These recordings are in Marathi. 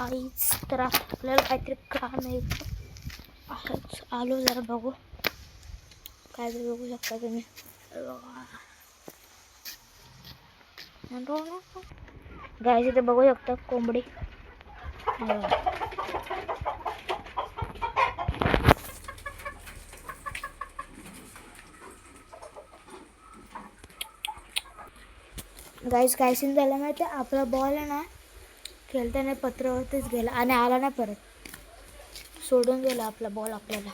काहीच तर आपल्याला काहीतरी काम आहे. असंच आलो जरा बघू काय बघू शकता तुम्ही. गाईस इथे बघू शकता कोंबडी. गाईस काय सीन झालं माहिती आहे, आपला बॉल आहे ना खेळताना पत्रावरतीच गेला आणि आला नाही परत, सोडून गेला आपला बॉल आपल्याला.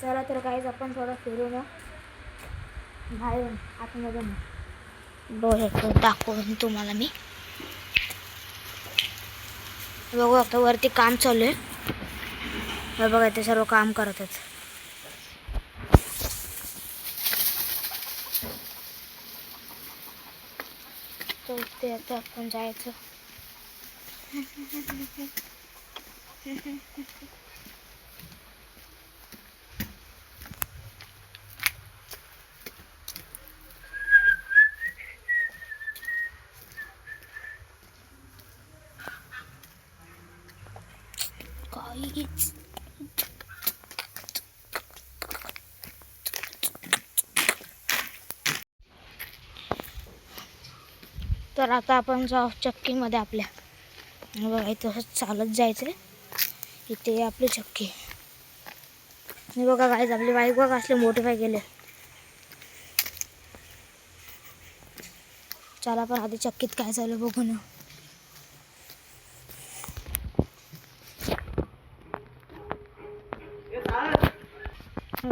चला तर गाईस आपण थोडं फिरून बाहेर आतमध्ये डोळ्यात दाखवून तुम्हाला मी बघू. आता वरती काम चालू आहे बघा, ते सर्व काम करत आहेत. तर ते आता आपण जायचं. काहीच तर आता आपण जाऊ चक्कीमध्ये आपल्या. बघा इथं चालत जायचं, इथे आपली चक्की. हे बघा गाईस आपली बाईक बघा असले मोडिफाय केले. चला पण आधी चक्कीत काय चालू बघू ना.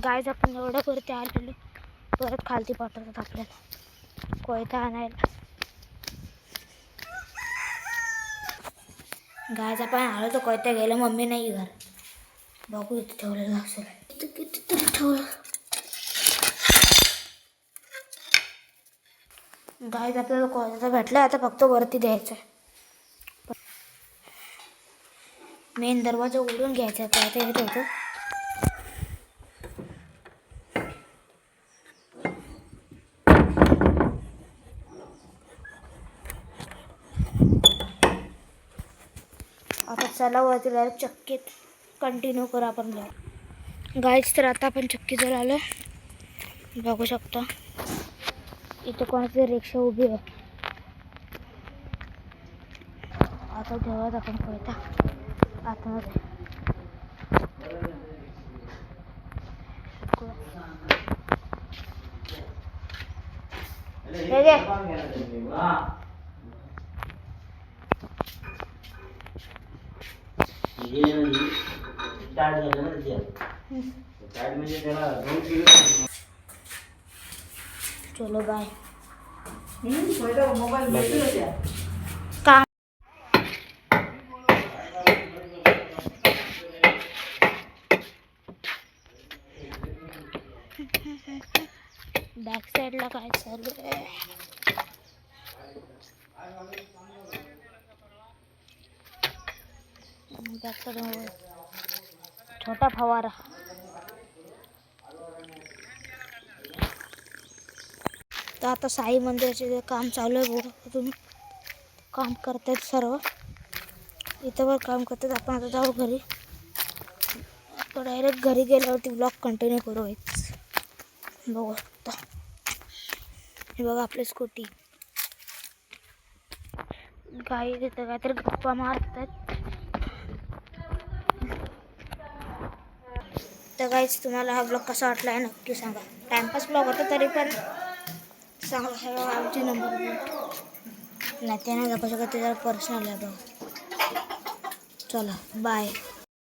गाईस आपण एवढं वरती आलेलो, परत खालती पाठवतात आपल्याला कोयता आणायला. गाईस आपण आलो तर कोयता गेलं, मम्मी नाही घर. बघू इथे ठेवलेलं असेल, इथे कितीतरी ठेवलं. गाईस आपल्याला कोयता भेटला, आता फक्त वरती द्यायचं. मेन दरवाजा उघडून घ्यायचा, कोयता येत होतं. आता चला वरती डायरेक्ट चक्कीत कंटिन्यू करू आपण गाईस. तर आता आपण चक्कीजवळ आलो, बघू शकता इथं कोणाची रिक्षा उभी आहे. आता ठेवत आपण कोयता आतमध्ये. चलो बाय. काम बॅक साईडला काय चालू आहे. छोटा फवारा. तर आता साई मंदिराचे काम चालू आहे बघा तुम्ही. काम करतात सर्व इथं वर काम करतात. आपण आता जाऊ घरी. तो डायरेक्ट घरी गेल्यावरती ब्लॉग कंटिन्यू करू. बघू शकता हे बघा आपली स्कूटी. गाई तिथं काहीतरी गप्पा मारतात. तर गाईच तुम्हाला हा ब्लॉग कसा वाटला आहे नक्की सांगा. टाइमपास ब्लॉग होता तरी पण सांगा. हे आमचे नंबर नाही ते नाही दाखवू शकत, ते जरा पर्सनल आहे बघा. चला बाय.